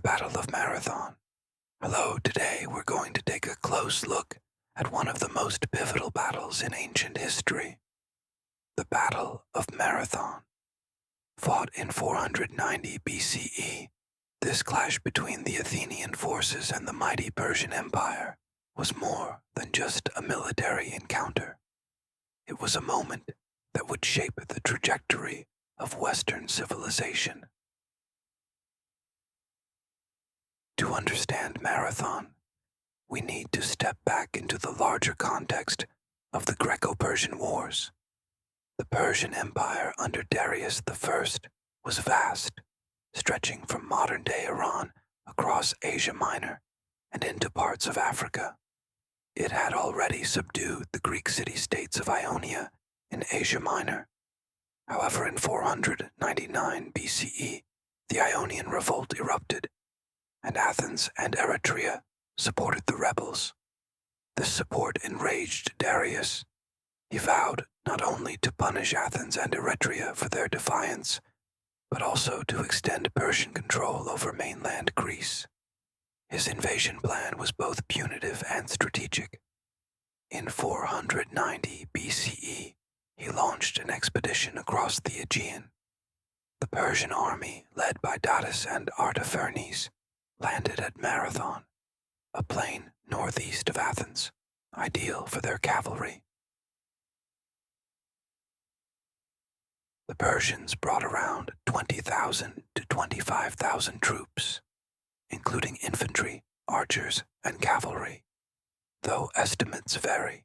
Battle of Marathon. Hello, today we're going to take a close look at one of the most pivotal battles in ancient history, the Battle of Marathon. Fought in 490 BCE, this clash between the Athenian forces and the mighty Persian Empire was more than just a military encounter. It was a moment that would shape the trajectory of Western civilization. To understand Marathon, we need to step back into the larger context of the Greco-Persian Wars. The Persian Empire under Darius I was vast, stretching from modern-day Iran across Asia Minor and into parts of Africa. It had already subdued the Greek city-states of Ionia in Asia Minor. However, in 499 BCE, the Ionian revolt erupted, and Athens and Eretria supported the rebels. This support enraged Darius. He vowed not only to punish Athens and Eretria for their defiance, but also to extend Persian control over mainland Greece. His invasion plan was both punitive and strategic. In 490 BCE, he launched an expedition across the Aegean. The Persian army, led by Datis and Artaphernes, landed at Marathon, a plain northeast of Athens, ideal for their cavalry. The Persians brought around 20,000 to 25,000 troops, including infantry, archers, and cavalry, though estimates vary.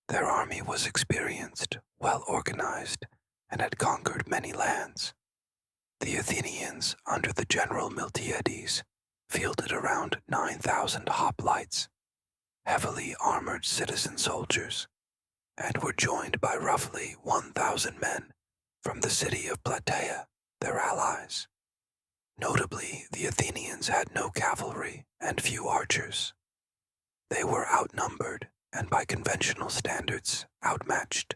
Their army was experienced, well-organized, and had conquered many lands. The Athenians, under the general Miltiades, fielded around 9,000 hoplites, heavily armored citizen soldiers, and were joined by roughly 1,000 men from the city of Plataea, their allies. Notably, the Athenians had no cavalry and few archers. They were outnumbered and by conventional standards outmatched.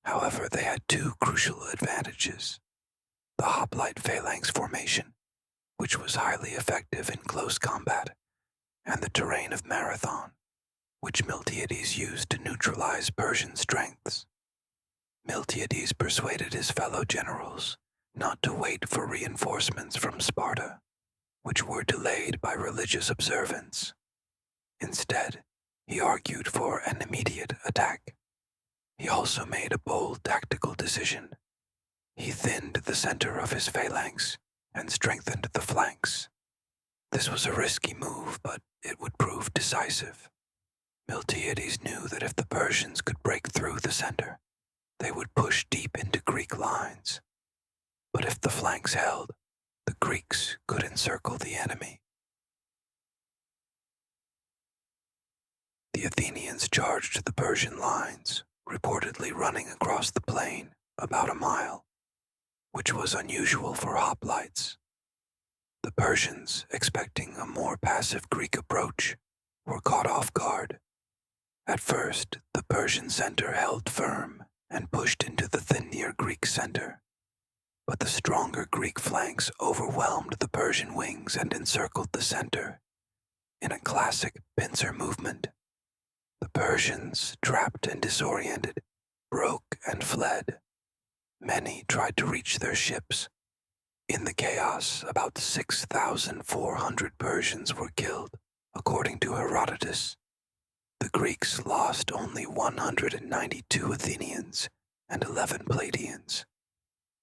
However, they had two crucial advantages: the hoplite phalanx formation, which was highly effective in close combat, and the terrain of Marathon, which Miltiades used to neutralize Persian strengths. Miltiades persuaded his fellow generals not to wait for reinforcements from Sparta, which were delayed by religious observance. Instead, he argued for an immediate attack. He also made a bold tactical decision. He thinned the center of his phalanx and strengthened the flanks. This was a risky move, but it would prove decisive. Miltiades knew that if the Persians could break through the center, they would push deep into Greek lines. But if the flanks held, the Greeks could encircle the enemy. The Athenians charged the Persian lines, reportedly running across the plain about a mile, which was unusual for hoplites. The Persians, expecting a more passive Greek approach, were caught off guard. At first, the Persian center held firm and pushed into the thinner Greek center, but the stronger Greek flanks overwhelmed the Persian wings and encircled the center. In a classic pincer movement, the Persians, trapped and disoriented, broke and fled. Many tried to reach their ships. In the chaos, about 6,400 Persians were killed, according to Herodotus. The Greeks lost only 192 Athenians and 11 Plataeans,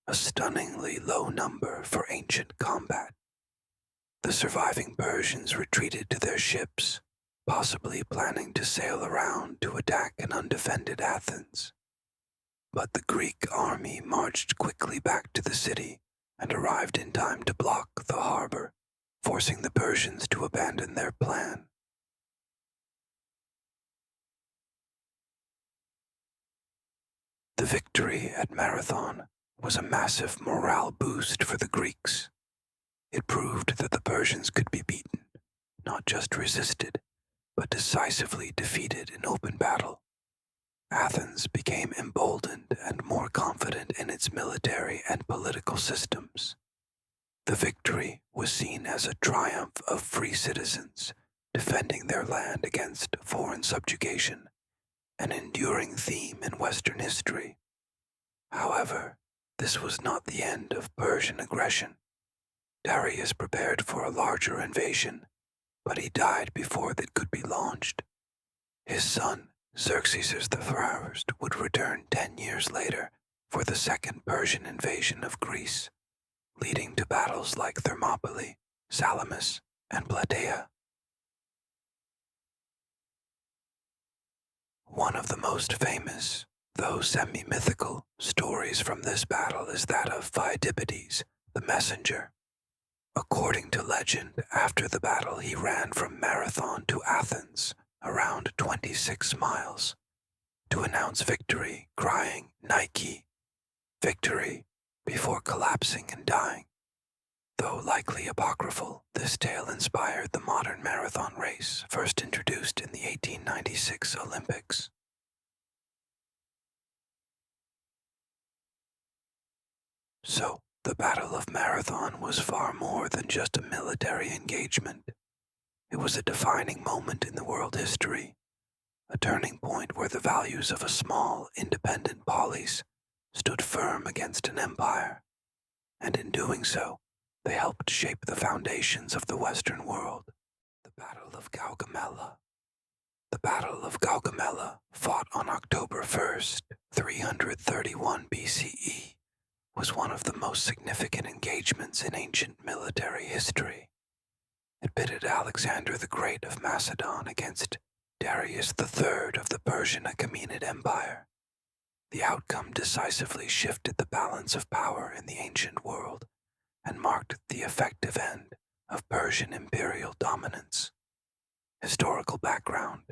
a stunningly low number for ancient combat. The surviving Persians retreated to their ships, possibly planning to sail around to attack an undefended Athens. But the Greek army marched quickly back to the city and arrived in time to block the harbor, forcing the Persians to abandon their plan. The victory at Marathon was a massive morale boost for the Greeks. It proved that the Persians could be beaten, not just resisted, but decisively defeated in open battle. Athens became emboldened and more confident in its military and political systems. The victory was seen as a triumph of free citizens defending their land against foreign subjugation, an enduring theme in Western history. However, this was not the end of Persian aggression. Darius prepared for a larger invasion, but he died before it could be launched. His son, Xerxes I, would return 10 years later for the Second Persian invasion of Greece, leading to battles like Thermopylae, Salamis, and Plataea. One of the most famous, though semi-mythical, stories from this battle is that of Pheidippides, the messenger. According to legend, after the battle he ran from Marathon to Athens, around 26 miles, to announce victory, crying Nike, victory, before collapsing and dying. Though likely apocryphal, this tale inspired the modern marathon race, first introduced in the 1896 Olympics. So, the Battle of Marathon was far more than just a military engagement. It was a defining moment in the world history, a turning point where the values of a small, independent polis stood firm against an empire, and in doing so, they helped shape the foundations of the Western world. The Battle of Gaugamela. The Battle of Gaugamela, fought on October 1st, 331 BCE, was one of the most significant engagements in ancient military history. It pitted Alexander the Great of Macedon against Darius III of the Persian Achaemenid Empire. The outcome decisively shifted the balance of power in the ancient world and marked the effective end of Persian imperial dominance. Historical background.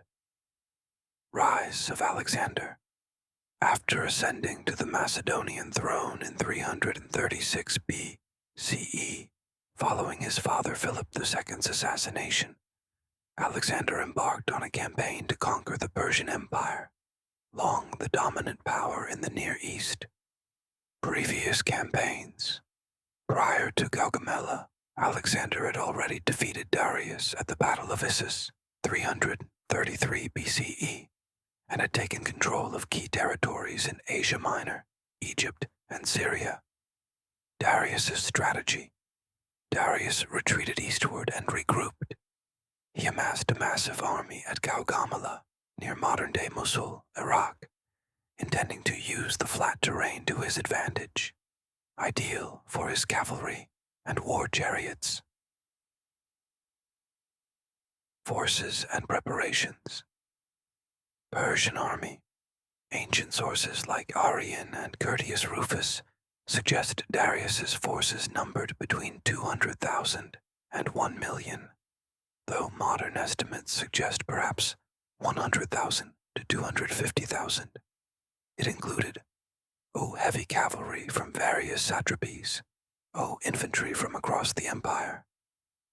Rise of Alexander. After ascending to the Macedonian throne in 336 BCE, following his father Philip II's assassination, Alexander embarked on a campaign to conquer the Persian Empire, long the dominant power in the Near East. Previous campaigns. Prior to Gaugamela, Alexander had already defeated Darius at the Battle of Issus, 333 BCE, and had taken control of key territories in Asia Minor, Egypt, and Syria. Darius's strategy. Darius retreated eastward and regrouped. He amassed a massive army at Gaugamela, near modern-day Mosul, Iraq, intending to use the flat terrain to his advantage, ideal for his cavalry and war chariots. Forces and preparations. Persian army. Ancient sources like Arrian and Curtius Rufus suggest Darius's forces numbered between 200,000 and 1 million, though modern estimates suggest perhaps 100,000 to 250,000. It included heavy cavalry from various satrapies, infantry from across the empire,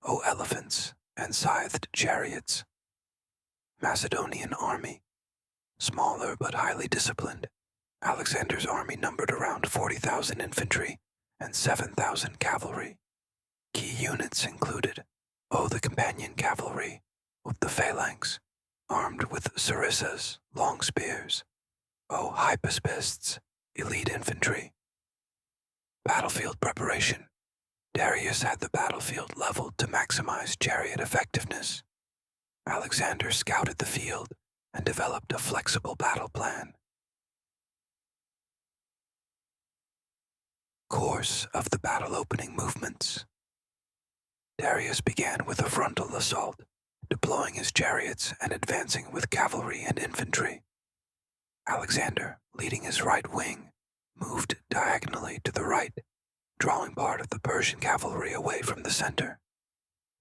elephants and scythed chariots. Macedonian army. Smaller but highly disciplined, Alexander's army numbered around 40,000 infantry and 7,000 cavalry. Key units included the companion cavalry, the phalanx, armed with sarissas, long spears, hypaspists, elite infantry. Battlefield preparation. Darius had the battlefield leveled to maximize chariot effectiveness. Alexander scouted the field and developed a flexible battle plan. Course of the battle opening movements. Darius began with a frontal assault, deploying his chariots and advancing with cavalry and infantry. Alexander, leading his right wing, moved diagonally to the right, drawing part of the Persian cavalry away from the center.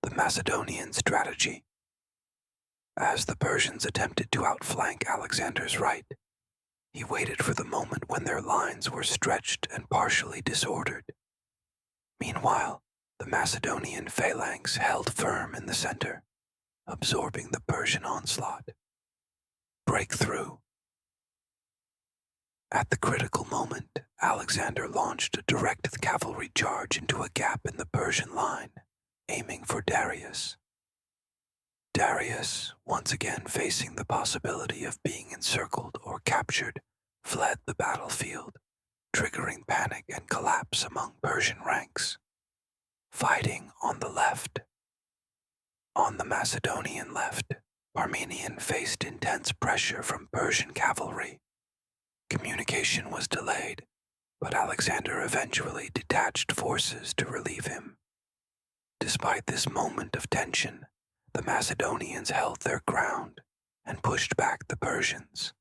The Macedonian strategy. As the Persians attempted to outflank Alexander's right, he waited for the moment when their lines were stretched and partially disordered. Meanwhile, the Macedonian phalanx held firm in the center, absorbing the Persian onslaught. Breakthrough. At the critical moment, Alexander launched a direct cavalry charge into a gap in the Persian line, aiming for Darius. Darius, once again facing the possibility of being encircled or captured, fled the battlefield, triggering panic and collapse among Persian ranks. Fighting on the left. On the Macedonian left, Parmenion faced intense pressure from Persian cavalry. Communication was delayed, but Alexander eventually detached forces to relieve him. Despite this moment of tension, the Macedonians held their ground and pushed back the Persians.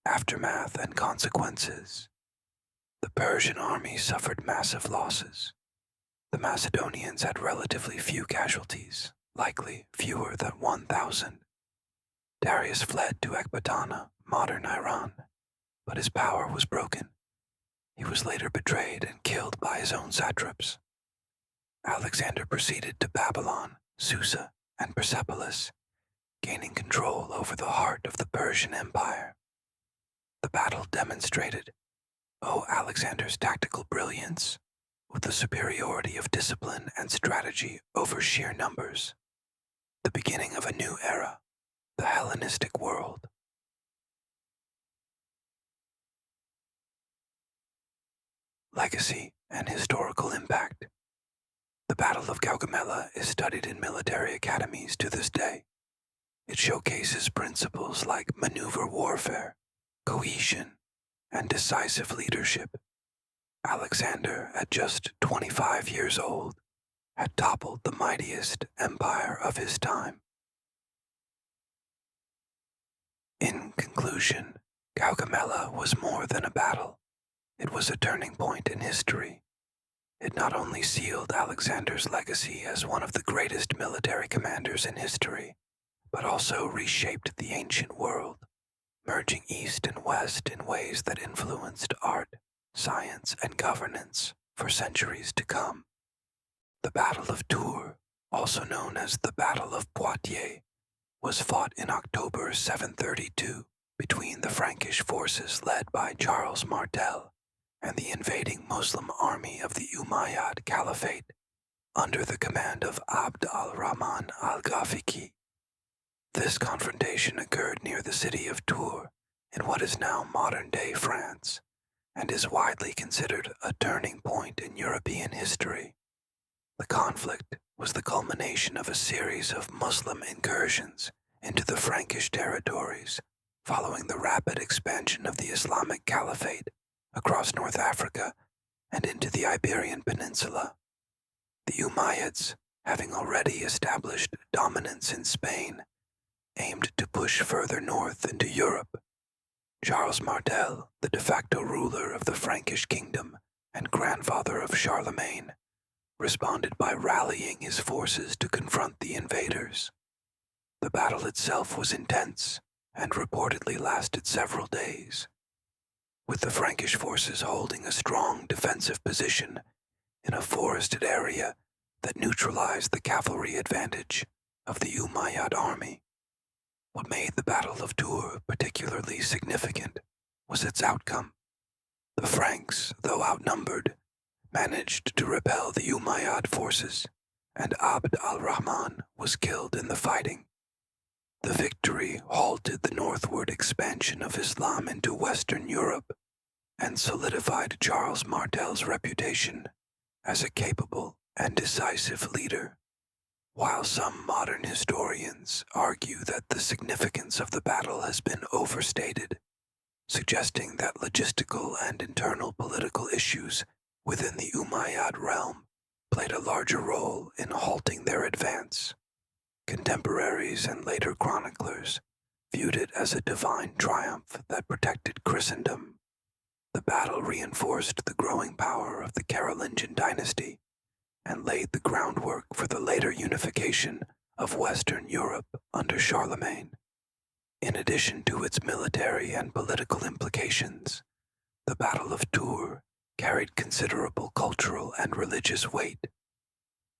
Aftermath and consequences. The Persian army suffered massive losses. The Macedonians had relatively few casualties, likely fewer than 1,000. Darius fled to Ecbatana, modern Iran, but his power was broken. He was later betrayed and killed by his own satraps. Alexander proceeded to Babylon, Susa, and Persepolis, gaining control over the heart of the Persian Empire. The battle demonstrated, Alexander's tactical brilliance, with the superiority of discipline and strategy over sheer numbers. The beginning of a new era, the Hellenistic world. Legacy and historical impact. The Battle of Gaugamela is studied in military academies to this day. It showcases principles like maneuver warfare, cohesion, and decisive leadership. Alexander, at just 25 years old, had toppled the mightiest empire of his time. In conclusion, Gaugamela was more than a battle. It was a turning point in history. It not only sealed Alexander's legacy as one of the greatest military commanders in history, but also reshaped the ancient world, merging East and West in ways that influenced art, science, and governance for centuries to come. The Battle of Tours, also known as the Battle of Poitiers, was fought in October 732 between the Frankish forces led by Charles Martel and the invading Muslim army of the Umayyad Caliphate under the command of Abd al-Rahman al-Ghafiqi. This confrontation occurred near the city of Tours in what is now modern-day France, and is widely considered a turning point in European history. The conflict was the culmination of a series of Muslim incursions into the Frankish territories following the rapid expansion of the Islamic Caliphate across North Africa and into the Iberian Peninsula. The Umayyads, having already established dominance in Spain, aimed to push further north into Europe. Charles Martel, the de facto ruler of the Frankish kingdom and grandfather of Charlemagne, responded by rallying his forces to confront the invaders. The battle itself was intense and reportedly lasted several days, with the Frankish forces holding a strong defensive position in a forested area that neutralized the cavalry advantage of the Umayyad army. What made the Battle of Tours particularly significant was its outcome. The Franks, though outnumbered, managed to repel the Umayyad forces, and Abd al-Rahman was killed in the fighting. The victory halted the northward expansion of Islam into Western Europe and solidified Charles Martel's reputation as a capable and decisive leader. While some modern historians argue that the significance of the battle has been overstated, suggesting that logistical and internal political issues within the Umayyad realm played a larger role in halting their advance. Contemporaries and later chroniclers viewed it as a divine triumph that protected Christendom. The battle reinforced the growing power of the Carolingian dynasty and laid the groundwork for the later unification of Western Europe under Charlemagne. In addition to its military and political implications, the Battle of Tours carried considerable cultural and religious weight.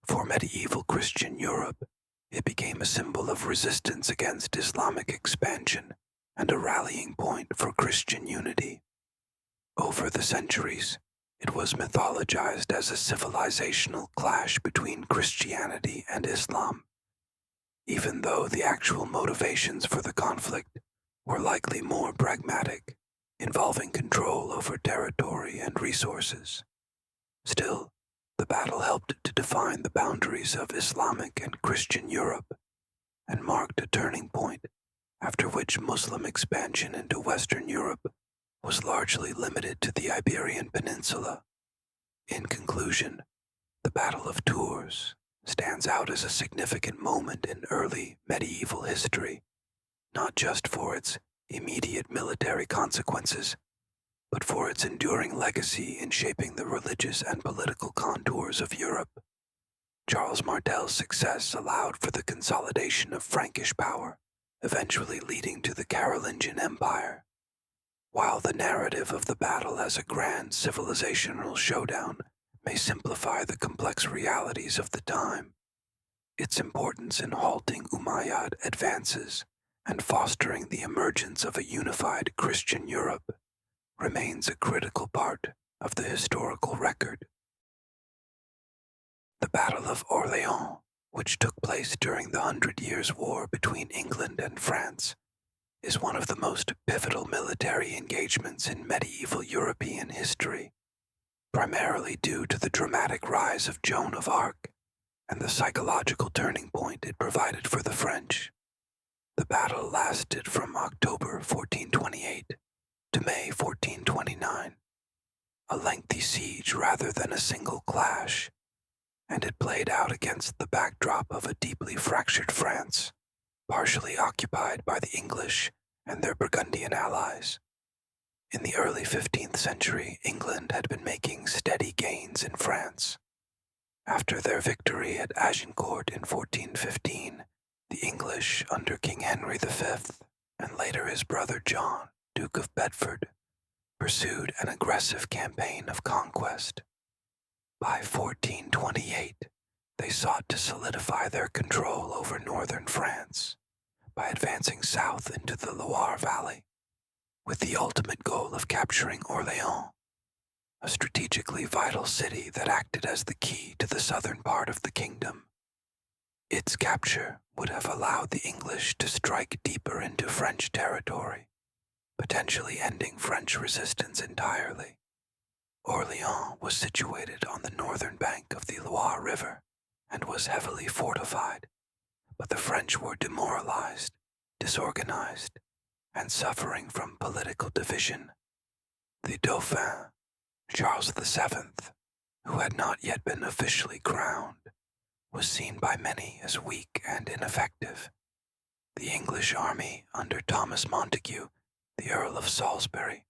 For medieval Christian Europe, it became a symbol of resistance against Islamic expansion and a rallying point for Christian unity. Over the centuries, it was mythologized as a civilizational clash between Christianity and Islam, even though the actual motivations for the conflict were likely more pragmatic, involving control over territory and resources. Still, the battle helped to define the boundaries of Islamic and Christian Europe and marked a turning point after which Muslim expansion into Western Europe was largely limited to the Iberian Peninsula. In conclusion, the Battle of Tours stands out as a significant moment in early medieval history, not just for its immediate military consequences, but for its enduring legacy in shaping the religious and political contours of Europe. Charles Martel's success allowed for the consolidation of Frankish power, eventually leading to the Carolingian Empire. While the narrative of the battle as a grand civilizational showdown may simplify the complex realities of the time, its importance in halting Umayyad advances and fostering the emergence of a unified Christian Europe remains a critical part of the historical record. The Battle of Orléans, which took place during the 100 Years' War between England and France, is one of the most pivotal military engagements in medieval European history, primarily due to the dramatic rise of Joan of Arc and the psychological turning point it provided for the French. The battle lasted from October 1428 to May 1429, a lengthy siege rather than a single clash, and it played out against the backdrop of a deeply fractured France, partially occupied by the English and their Burgundian allies. In the early 15th century, England had been making steady gains in France. After their victory at Agincourt in 1415, the English, under King Henry V, and later his brother John, Duke of Bedford, pursued an aggressive campaign of conquest. By 1428, they sought to solidify their control over northern France by advancing south into the Loire Valley, with the ultimate goal of capturing Orléans, a strategically vital city that acted as the key to the southern part of the kingdom. Its capture would have allowed the English to strike deeper into French territory, potentially ending French resistance entirely. Orléans was situated on the northern bank of the Loire River and was heavily fortified, but the French were demoralized, disorganized, and suffering from political division. The Dauphin, Charles VII, who had not yet been officially crowned, was seen by many as weak and ineffective. The English army under Thomas Montague, the Earl of Salisbury,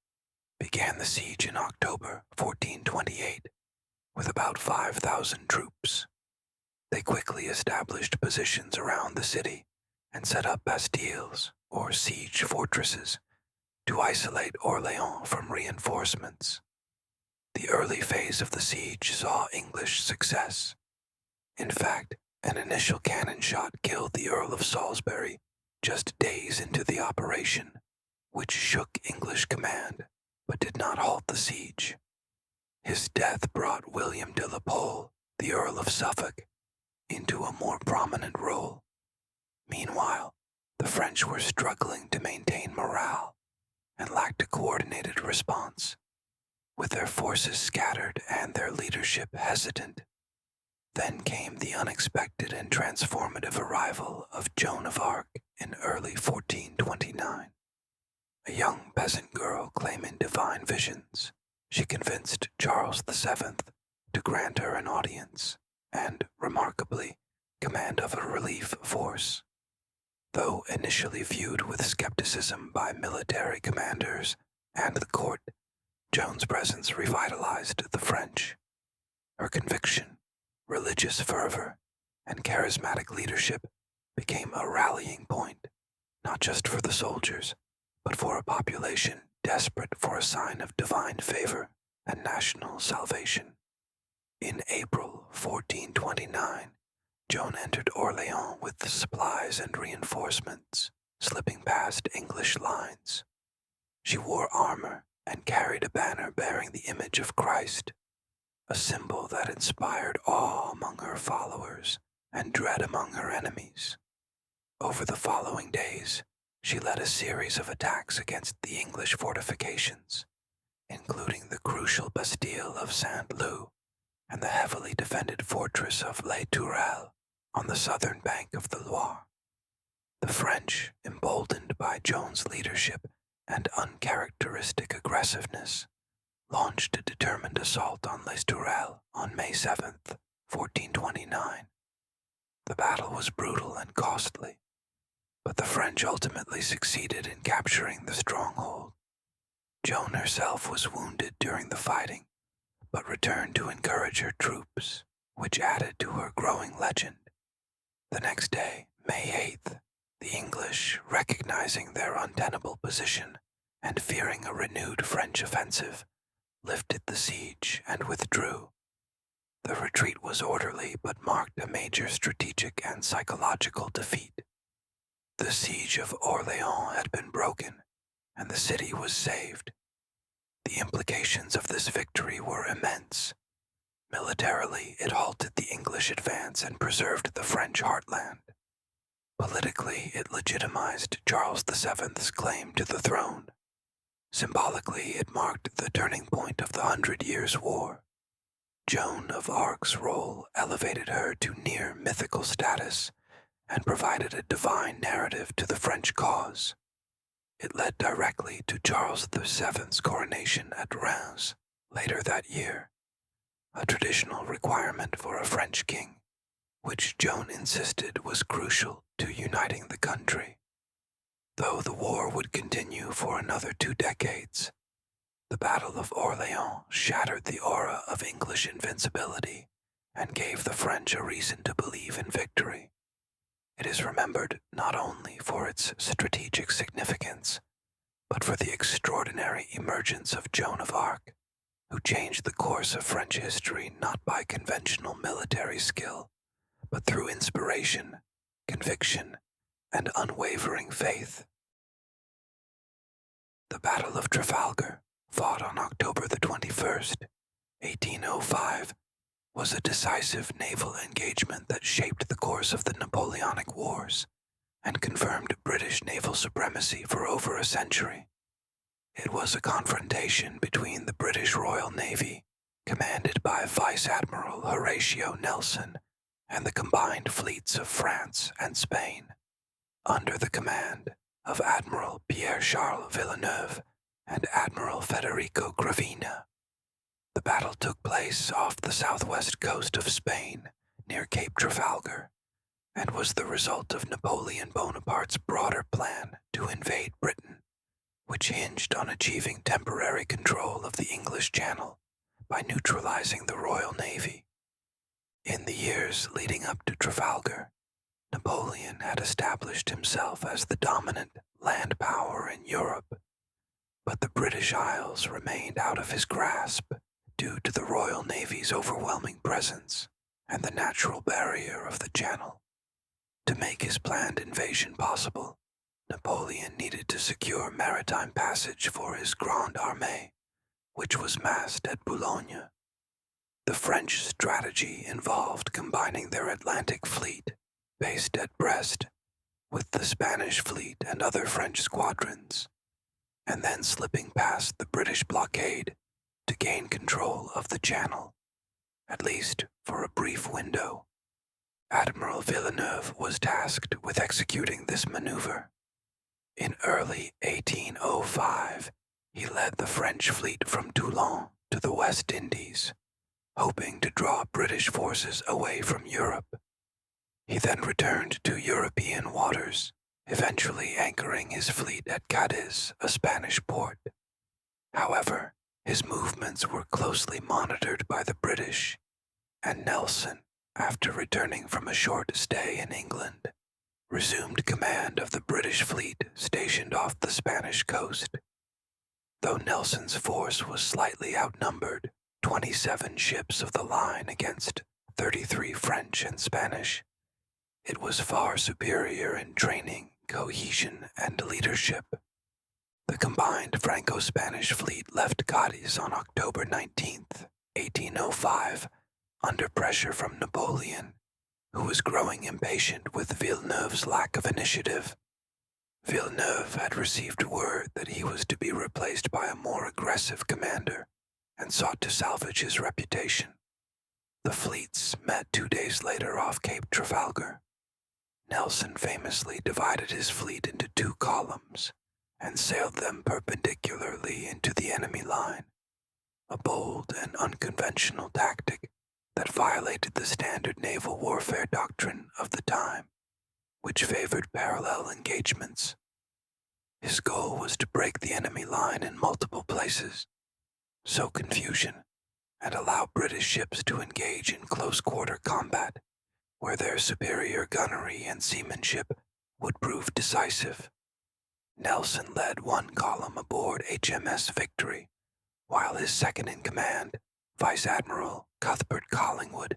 began the siege in October 1428 with about 5,000 troops. They quickly established positions around the city and set up bastilles, or siege fortresses, to isolate Orléans from reinforcements. The early phase of the siege saw English success. In fact, an initial cannon shot killed the Earl of Salisbury just days into the operation, which shook English command but did not halt the siege. His death brought William de la Pole, the Earl of Suffolk, into a more prominent role. Meanwhile, the French were struggling to maintain morale and lacked a coordinated response, with their forces scattered and their leadership hesitant. Then came the unexpected and transformative arrival of Joan of Arc in early 1429. A young peasant girl claiming divine visions, she convinced Charles VII to grant her an audience and, remarkably, command of a relief force. Though initially viewed with skepticism by military commanders and the court, Joan's presence revitalized the French. Her conviction, religious fervor, and charismatic leadership became a rallying point, not just for the soldiers, but for a population desperate for a sign of divine favor and national salvation. In April 1429, Joan entered Orléans with supplies and reinforcements, slipping past English lines. She wore armor and carried a banner bearing the image of Christ, a symbol that inspired awe among her followers and dread among her enemies. Over the following days, she led a series of attacks against the English fortifications, including the crucial Bastille of Saint-Lô and the heavily defended fortress of Les Tourelles on the southern bank of the Loire. The French, emboldened by Joan's leadership and uncharacteristic aggressiveness, launched a determined assault on Les Tourelles on May 7th, 1429. The battle was brutal and costly, but the French ultimately succeeded in capturing the stronghold. Joan herself was wounded during the fighting, but returned to encourage her troops, which added to her growing legend. The next day, May 8th, the English, recognizing their untenable position and fearing a renewed French offensive, lifted the siege and withdrew. The retreat was orderly but marked a major strategic and psychological defeat. The siege of Orléans had been broken, and the city was saved. The implications of this victory were immense. Militarily, it halted the English advance and preserved the French heartland. Politically, it legitimized Charles VII's claim to the throne. Symbolically, it marked the turning point of the 100 Years' War. Joan of Arc's role elevated her to near mythical status and provided a divine narrative to the French cause. It led directly to Charles VII's coronation at Reims later that year, a traditional requirement for a French king, which Joan insisted was crucial to uniting the country. Though the war would continue for another 2 decades, the Battle of Orléans shattered the aura of English invincibility and gave the French a reason to believe in victory. It is remembered not only for its strategic significance, but for the extraordinary emergence of Joan of Arc, who changed the course of French history not by conventional military skill, but through inspiration, conviction, and unwavering faith. The Battle of Trafalgar, fought on October the 21st, 1805, was a decisive naval engagement that shaped the course of the Napoleonic Wars and confirmed British naval supremacy for over a century. It was a confrontation between the British Royal Navy, commanded by Vice Admiral Horatio Nelson, and the combined fleets of France and Spain, under the command of Admiral Pierre-Charles Villeneuve and Admiral Federico Gravina. The battle took place off the southwest coast of Spain, near Cape Trafalgar, and was the result of Napoleon Bonaparte's broader plan to invade Britain, which hinged on achieving temporary control of the English Channel by neutralizing the Royal Navy. In the years leading up to Trafalgar, Napoleon had established himself as the dominant land power in Europe, but the British Isles remained out of his grasp due to the Royal Navy's overwhelming presence and the natural barrier of the Channel. To make his planned invasion possible, Napoleon needed to secure maritime passage for his Grande Armée, which was massed at Boulogne. The French strategy involved combining their Atlantic fleet, based at Brest, with the Spanish fleet and other French squadrons, and then slipping past the British blockade to gain control of the Channel, at least for a brief window. Admiral Villeneuve was tasked with executing this maneuver. In early 1805, he led the French fleet from Toulon to the West Indies, hoping to draw British forces away from Europe. He then returned to European waters, eventually anchoring his fleet at Cadiz, a Spanish port. However, his movements were closely monitored by the British, and Nelson, after returning from a short stay in England, resumed command of the British fleet stationed off the Spanish coast. Though Nelson's force was slightly outnumbered, 27 ships of the line against 33 French and Spanish, it was far superior in training, cohesion, and leadership. The combined Franco-Spanish fleet left Cadiz on October 19th, 1805, under pressure from Napoleon, who was growing impatient with Villeneuve's lack of initiative. Villeneuve had received word that he was to be replaced by a more aggressive commander and sought to salvage his reputation. The fleets met 2 days later off Cape Trafalgar. Nelson famously divided his fleet into 2 columns and sailed them perpendicularly into the enemy line, a bold and unconventional tactic that violated the standard naval warfare doctrine of the time, which favored parallel engagements. His goal was to break the enemy line in multiple places, sow confusion, and allow British ships to engage in close-quarter combat, where their superior gunnery and seamanship would prove decisive. Nelson led one column aboard HMS Victory, while his second-in-command, Vice Admiral Cuthbert Collingwood,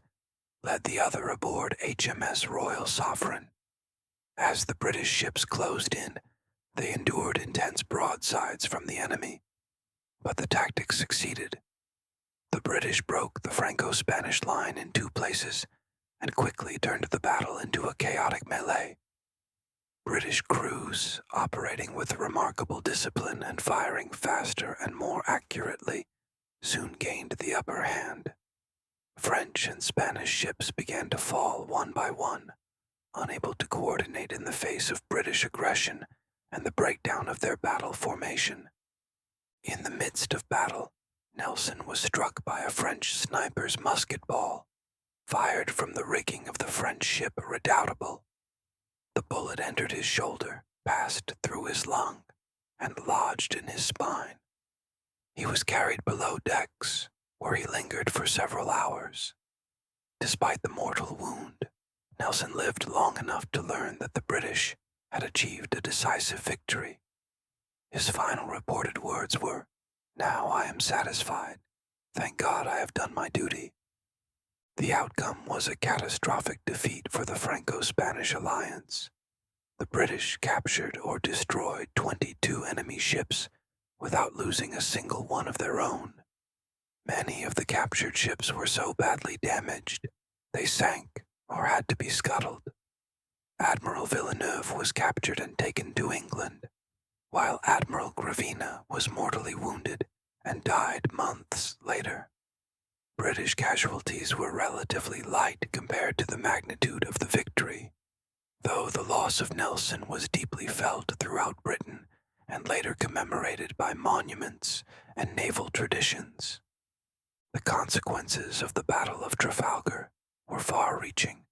led the other aboard HMS Royal Sovereign. As the British ships closed in, they endured intense broadsides from the enemy, but the tactic succeeded. The British broke the Franco-Spanish line in 2 places and quickly turned the battle into a chaotic melee. British crews, operating with remarkable discipline and firing faster and more accurately, soon gained the upper hand. French and Spanish ships began to fall one by one, unable to coordinate in the face of British aggression and the breakdown of their battle formation. In the midst of battle, Nelson was struck by a French sniper's musket ball, fired from the rigging of the French ship Redoutable. The bullet entered his shoulder, passed through his lung, and lodged in his spine. He was carried below decks, where he lingered for several hours. Despite the mortal wound, Nelson lived long enough to learn that the British had achieved a decisive victory. His final reported words were, "Now I am satisfied. Thank God I have done my duty." The outcome was a catastrophic defeat for the Franco-Spanish alliance. The British captured or destroyed 22 enemy ships without losing a single one of their own. Many of the captured ships were so badly damaged, they sank or had to be scuttled. Admiral Villeneuve was captured and taken to England, while Admiral Gravina was mortally wounded and died months later. British casualties were relatively light compared to the magnitude of the victory, though the loss of Nelson was deeply felt throughout Britain and later commemorated by monuments and naval traditions. The consequences of the Battle of Trafalgar were far-reaching.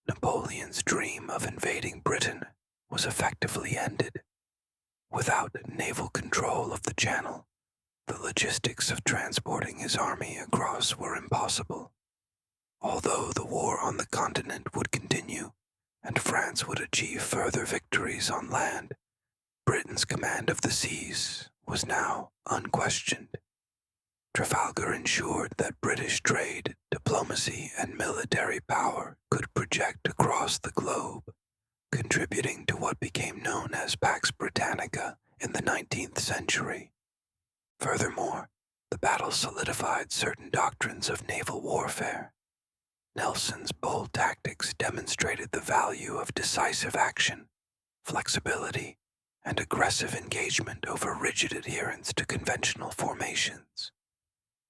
Napoleon's dream of invading Britain was effectively ended. Without naval control of the Channel, the logistics of transporting his army across were impossible. Although the war on the continent would continue, and France would achieve further victories on land, Britain's command of the seas was now unquestioned. Trafalgar ensured that British trade, diplomacy, and military power could project across the globe, contributing to what became known as Pax Britannica in the 19th century. Furthermore, the battle solidified certain doctrines of naval warfare. Nelson's bold tactics demonstrated the value of decisive action, flexibility, and aggressive engagement over rigid adherence to conventional formations.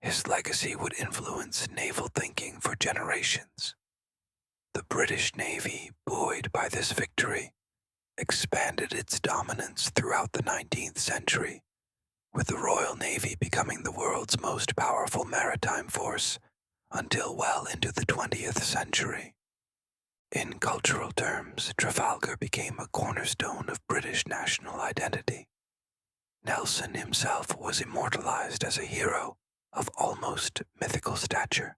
His legacy would influence naval thinking for generations. The British Navy, buoyed by this victory, expanded its dominance throughout the 19th century, with the Royal Navy becoming the world's most powerful maritime force until well into the 20th century. In cultural terms, Trafalgar became a cornerstone of British national identity. Nelson himself was immortalized as a hero of almost mythical stature,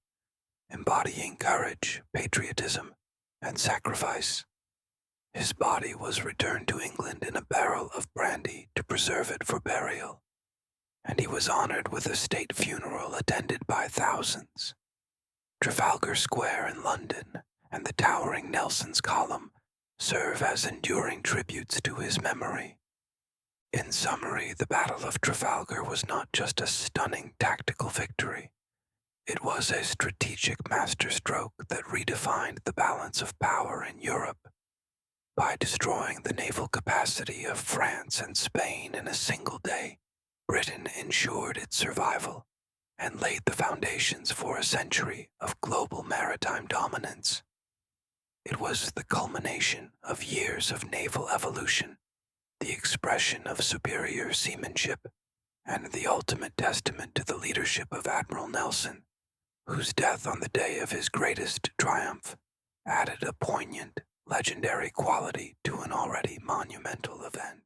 embodying courage, patriotism, and sacrifice. His body was returned to England in a barrel of brandy to preserve it for burial, and he was honored with a state funeral attended by thousands. Trafalgar Square in London and the towering Nelson's Column serve as enduring tributes to his memory. In summary, the Battle of Trafalgar was not just a stunning tactical victory. It was a strategic masterstroke that redefined the balance of power in Europe. By destroying the naval capacity of France and Spain in a single day, Britain ensured its survival and laid the foundations for a century of global maritime dominance. It was the culmination of years of naval evolution, the expression of superior seamanship, and the ultimate testament to the leadership of Admiral Nelson, whose death on the day of his greatest triumph added a poignant, legendary quality to an already monumental event.